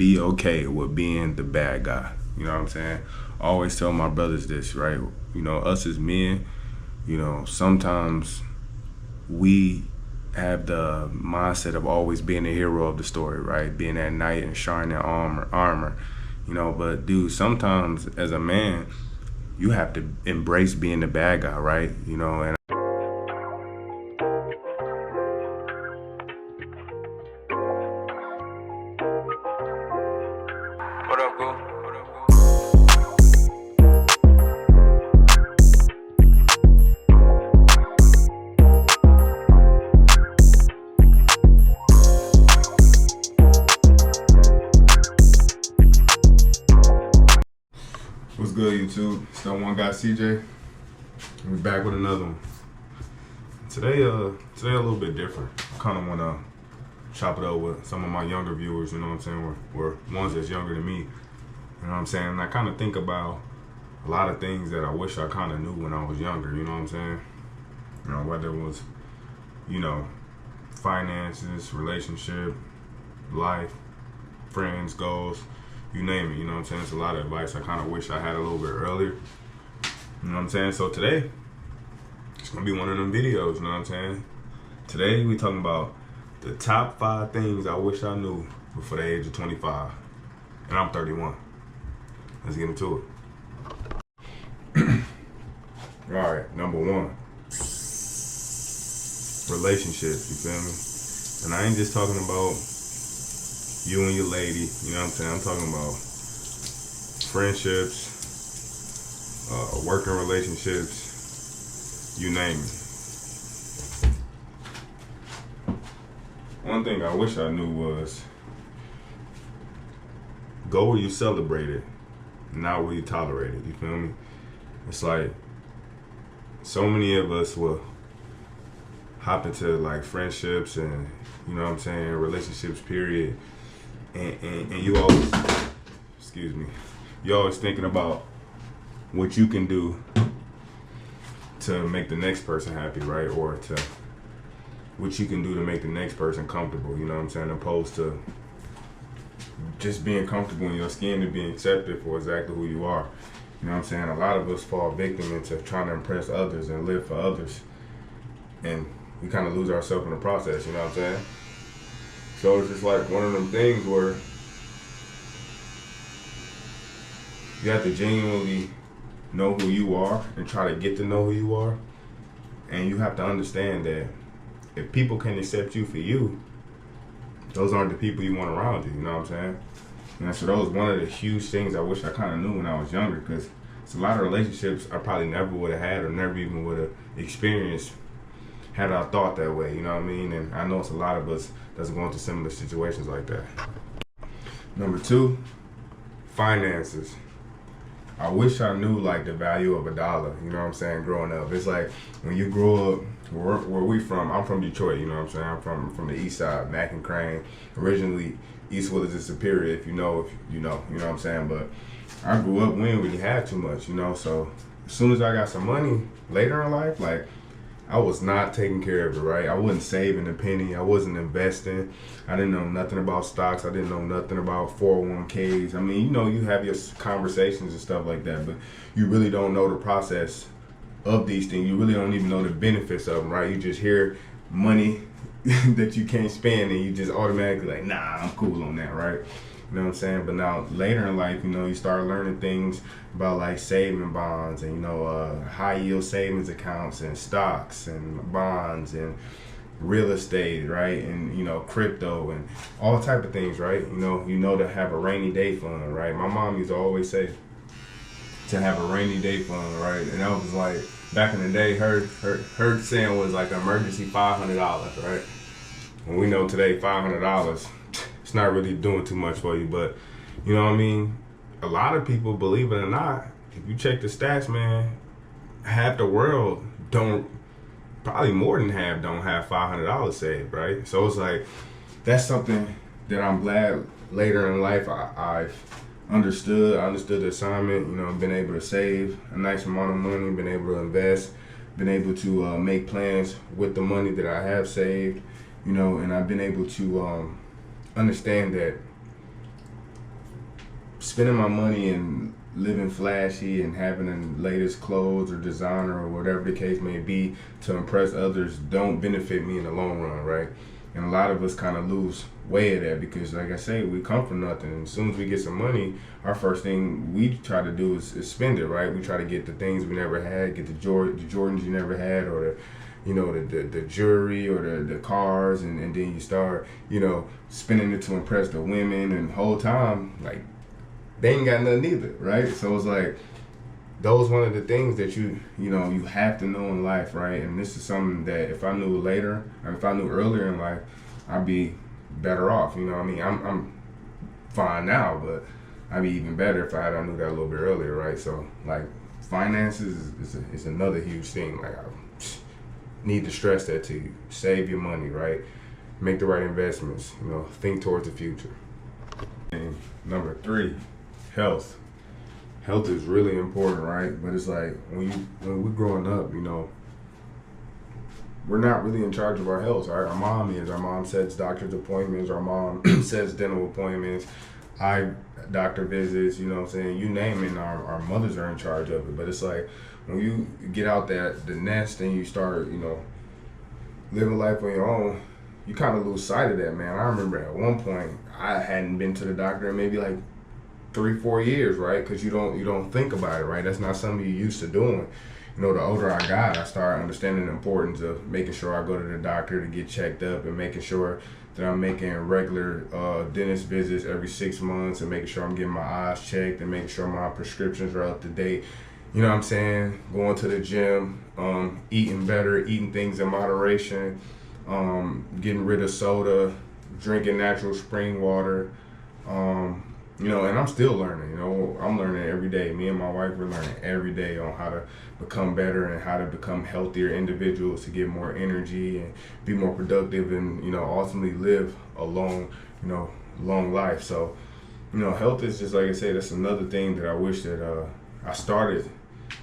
be okay with being the bad guy. You know what I'm saying? I always tell my brothers this, right? You know, us as men, you know, sometimes we have the mindset of always being the hero of the story, right? Being that knight and shining that armor, you know. But dude, sometimes as a man, you have to embrace being the bad guy, right? You know, and what up, boo? What up, boo? What's good, YouTube? It's that one guy, CJ. We're back with another one. Today a little bit different. I kind of want to chop it up with some of my younger viewers. You know what I'm saying? Or ones that's younger than me. You know what I'm saying? And I kind of think about a lot of things that I wish I kind of knew when I was younger. You know what I'm saying? You know, whether it was, you know, finances, relationship, life, friends, goals, you name it. You know what I'm saying? It's a lot of advice I kind of wish I had a little bit earlier. You know what I'm saying? So today, it's going to be one of them videos, you know what I'm saying? Today, we talking about the top 5 things I wish I knew before the age of 25. And I'm 31. Let's get into it. All right, number 1. Relationships, you feel me? And I ain't just talking about you and your lady, you know what I'm saying? I'm talking about friendships, working relationships, you name it. One thing I wish I knew was go where you celebrate it, not where you tolerate it, you feel me? It's like so many of us will hop into like friendships and, you know what I'm saying, relationships, period. And you always, excuse me, you're always thinking about what you can do to make the next person happy, right? Or to what you can do to make the next person comfortable, you know what I'm saying? Opposed to just being comfortable in your skin and being accepted for exactly who you are. You know what I'm saying? A lot of us fall victim into trying to impress others and live for others. And we kind of lose ourselves in the process, you know what I'm saying? So it's just like one of them things where you have to genuinely know who you are and try to get to know who you are. And you have to understand that if people can accept you for you, those aren't the people you want around you, you know what I'm saying? And so that was one of the huge things I wish I kind of knew when I was younger, because it's a lot of relationships I probably never would have had or never even would have experienced had I thought that way, you know what I mean? And I know it's a lot of us that's going through similar situations like that. Number 2, finances. I wish I knew like the value of $1, you know what I'm saying, growing up. It's like when you grow up, where we from, I'm from Detroit, you know what I'm saying? I'm from the east side, Mack and Crane. Originally, East Village is Superior, if you know you know what I'm saying? But I grew up, we didn't really have too much, you know? So as soon as I got some money later in life, like, I was not taking care of it, right? I wasn't saving a penny. I wasn't investing. I didn't know nothing about stocks. I didn't know nothing about 401ks. I mean, you know, you have your conversations and stuff like that, but you really don't know the process of these things. You really don't even know the benefits of them, right? You just hear money that you can't spend and you just automatically like, nah, I'm cool on that, right? You know what I'm saying? But now later in life, you know, you start learning things about like saving bonds and, you know, high yield savings accounts and stocks and bonds and real estate, right? And, you know, crypto and all type of things, right? You know to have a rainy day fund, right? My mom used to always say to have a rainy day fund, right? And that was like, back in the day, her saying was like emergency $500, right? And we know today $500, it's not really doing too much for you, but you know what I mean? A lot of people, believe it or not, if you check the stats, man, half the world probably more than half don't have $500 saved, right? So it's like, that's something that I'm glad later in life I've understood. I understood the assignment, you know, been able to save a nice amount of money, been able to invest, been able to make plans with the money that I have saved, you know, and I've been able to understand that spending my money and living flashy and having the latest clothes or designer or whatever the case may be to impress others don't benefit me in the long run, right? And a lot of us kind of lose way of that because, like I say, we come from nothing. And as soon as we get some money, our first thing we try to do is spend it, right? We try to get the things we never had, get the Jordans you never had, or the jewelry or the cars, and then you start, spending it to impress the women, and the whole time, like, they ain't got nothing either, right? So it's like, those one of the things that you have to know in life, right? And this is something that if I knew later, or if I knew earlier in life, I'd be better off. You know what I mean? I'm fine now, but I'd be even better if I knew that a little bit earlier, right? So like finances is another huge thing. Like I need to stress that to you. Save your money, right? Make the right investments. Think towards the future. And number 3, health. Health is really important, right? But it's like when we're growing up, we're not really in charge of our health. Right? Our mom is. Our mom sets doctor's appointments. Our mom sets dental appointments, eye doctor visits. You know what I'm saying? You name it, and our mothers are in charge of it. But it's like when you get out the nest and you start, living life on your own, you kind of lose sight of that, man. I remember at one point I hadn't been to the doctor in maybe like 3-4 years, right? Because you don't think about it, right? That's not something you're used to doing. The older I got, I started understanding the importance of making sure I go to the doctor to get checked up, and making sure that I'm making regular dentist visits every 6 months, and making sure I'm getting my eyes checked, and making sure my prescriptions are up to date. You know what I'm saying? Going to the gym, eating better, eating things in moderation, getting rid of soda, drinking natural spring water, and I'm still learning. I'm learning every day. Me and my wife are learning every day on how to become better and how to become healthier individuals to get more energy and be more productive and, ultimately live a long life. So, health is just, like I said, that's another thing that I wish that I started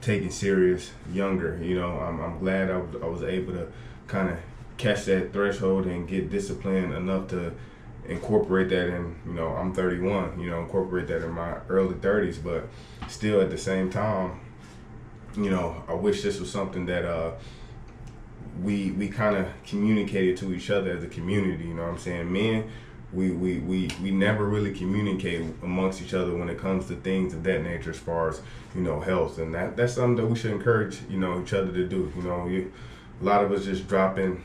taking serious younger. I'm glad I was able to kind of catch that threshold and get disciplined enough to incorporate that in, I'm 31, incorporate that in my early 30s, but still at the same time, I wish this was something that we kind of communicated to each other as a community. You know what I'm saying? Men, we never really communicate amongst each other when it comes to things of that nature as far as, health, and that's something that we should encourage, each other to do. A lot of us just dropping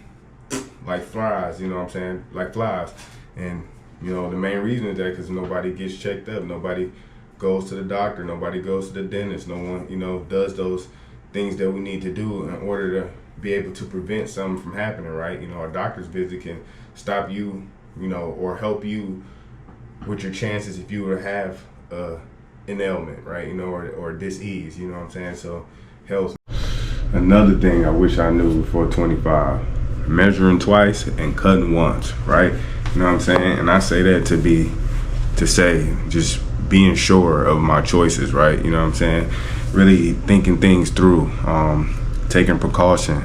like flies, like flies. And, the main reason is that because nobody gets checked up. Nobody goes to the doctor. Nobody goes to the dentist. No one, does those things that we need to do in order to be able to prevent something from happening, right? A doctor's visit can stop you, or help you with your chances if you were to have an ailment, right? Or dis-ease, you know what I'm saying? So health. Another thing I wish I knew before 25, measuring twice and cutting once, right? You know what I'm saying? And I say that to say just being sure of my choices, right? You know what I'm saying? Really thinking things through, taking precaution,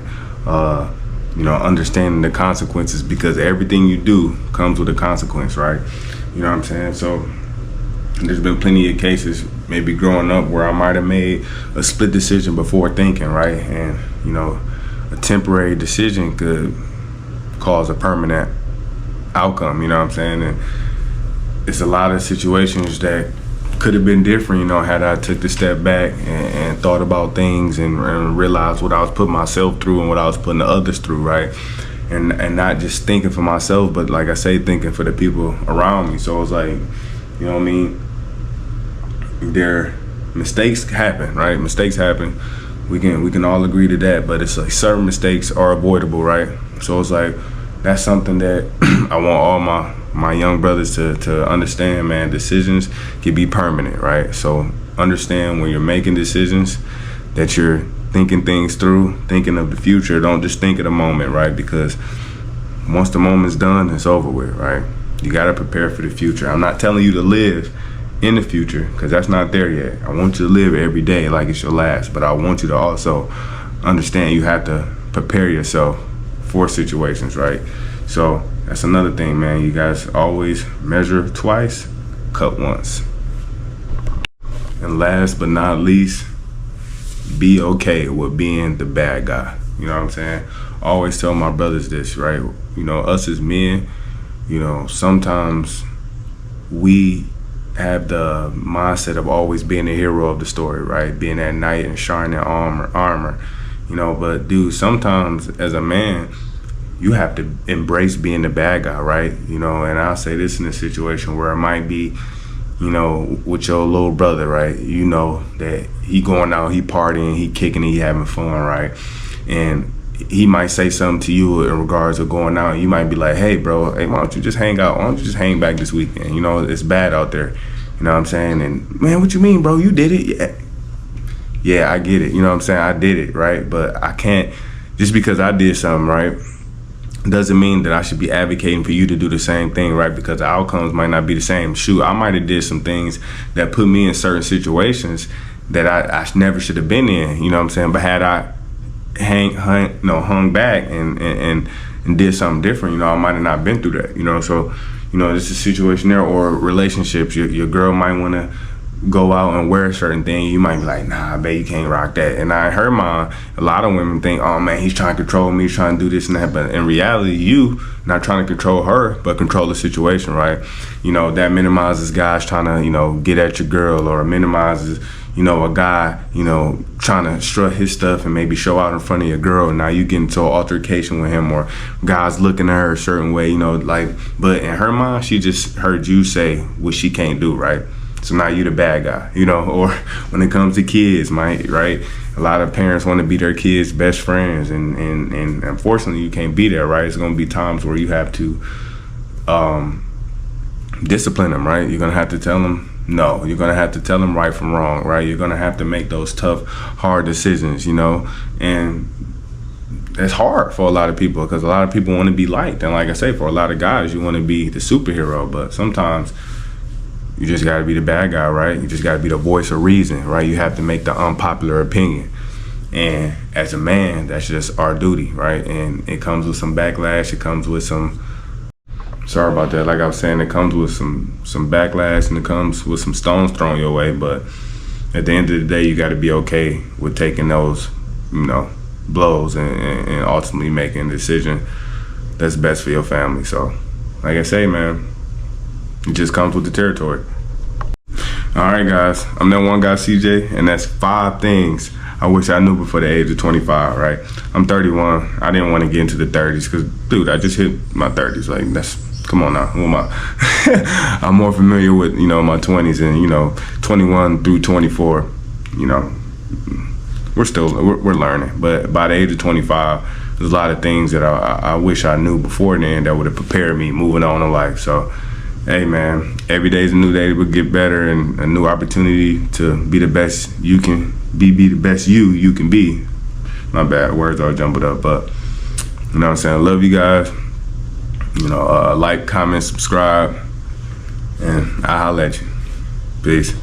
understanding the consequences, because everything you do comes with a consequence, right? You know what I'm saying? So there's been plenty of cases, maybe growing up, where I might have made a split decision before thinking, right? And, a temporary decision could cause a permanent outcome, you know what I'm saying? And it's a lot of situations that could have been different, had I took the step back and thought about things and realized what I was putting myself through and what I was putting the others through, right? And not just thinking for myself, but like I say, thinking for the people around me. So it's like, you know what I mean? Mistakes happen, right? Mistakes happen. We can all agree to that, but it's like certain mistakes are avoidable, right? So it's like, that's something that I want all my young brothers to understand, man. Decisions can be permanent, right? So understand when you're making decisions that you're thinking things through, thinking of the future. Don't just think of the moment, right? Because once the moment's done, it's over with, right? You got to prepare for the future. I'm not telling you to live in the future, because that's not there yet. I want you to live every day like it's your last, but I want you to also understand you have to prepare yourself for situations, right? So that's another thing, man. You guys always measure twice, cut once. And last but not least, be okay with being the bad guy. You know what I'm saying? I always tell my brothers this, right? You know, us as men, you know, sometimes we have the mindset of always being the hero of the story, right? Being that knight and shining that armor, you know. But dude, sometimes as a man, you have to embrace being the bad guy, right? You know, and I'll say this in a situation where it might be, you know, with your little brother, right? You know that he going out, he partying, he kicking it, he having fun, right? And he might say something to you in regards to going out. You might be like, hey, bro, hey, why don't you just hang out? Why don't you just hang back this weekend? You know, it's bad out there. You know what I'm saying? And, man, what you mean, bro? You did it? Yeah, I get it. You know what I'm saying? I did it, right? But I can't, just because I did something, right, doesn't mean that I should be advocating for you to do the same thing, right? Because the outcomes might not be the same. Shoot, I might have did some things that put me in certain situations that I never should have been in, you know what I'm saying? But had I hung back and did something different, you know, I might have not been through that, you know. So, you know, it's a situation there. Or relationships, your girl might want to go out and wear a certain thing. You might be like, nah, babe, you can't rock that. And I heard a lot of women think, oh man, he's trying to control me, he's trying to do this and that. But in reality, you not trying to control her, but control the situation, right? You know, that minimizes guys trying to, you know, get at your girl, or minimizes, you know, a guy, you know, trying to strut his stuff and maybe show out in front of your girl. Now you get into an altercation with him, or guys looking at her a certain way, you know, like, but in her mind, she just heard you say what she can't do, right? So now you the bad guy, you know. Or when it comes to kids, right? A lot of parents want to be their kids' best friends, and unfortunately you can't be there, right? It's going to be times where you have to discipline them, right? You're going to have to tell them no. You're going to have to tell them right from wrong, right? You're going to have to make those tough, hard decisions, you know. And it's hard for a lot of people, because a lot of people want to be liked. And like I say, for a lot of guys, you want to be the superhero, but sometimes you just got to be the bad guy, right? You just got to be the voice of reason, right? You have to make the unpopular opinion. And as a man, that's just our duty, right? And it comes with some backlash. It comes with some, sorry about that, like I was saying, it comes with some backlash, and it comes with some stones thrown your way. But at the end of the day, you got to be okay with taking those, you know, blows and ultimately making a decision that's best for your family. So, like I say, man, it just comes with the territory. All right, guys, I'm that one guy, CJ, and that's 5 things I wish I knew before the age of 25, right? I'm 31. I didn't want to get into the 30s because, dude, I just hit my 30s. Like, that's, come on now, who am I? I'm more familiar with, you know, my 20s, and, you know, 21 through 24, you know, we're learning. But by the age of 25, there's a lot of things that I wish I knew before then that would have prepared me moving on in life. So, hey man, every day is a new day to get better, and a new opportunity to be the best you can be the best you can be. My bad, words all jumbled up, but you know what I'm saying? I love you guys. You know, like, comment, subscribe, and I'll holler at you. Peace.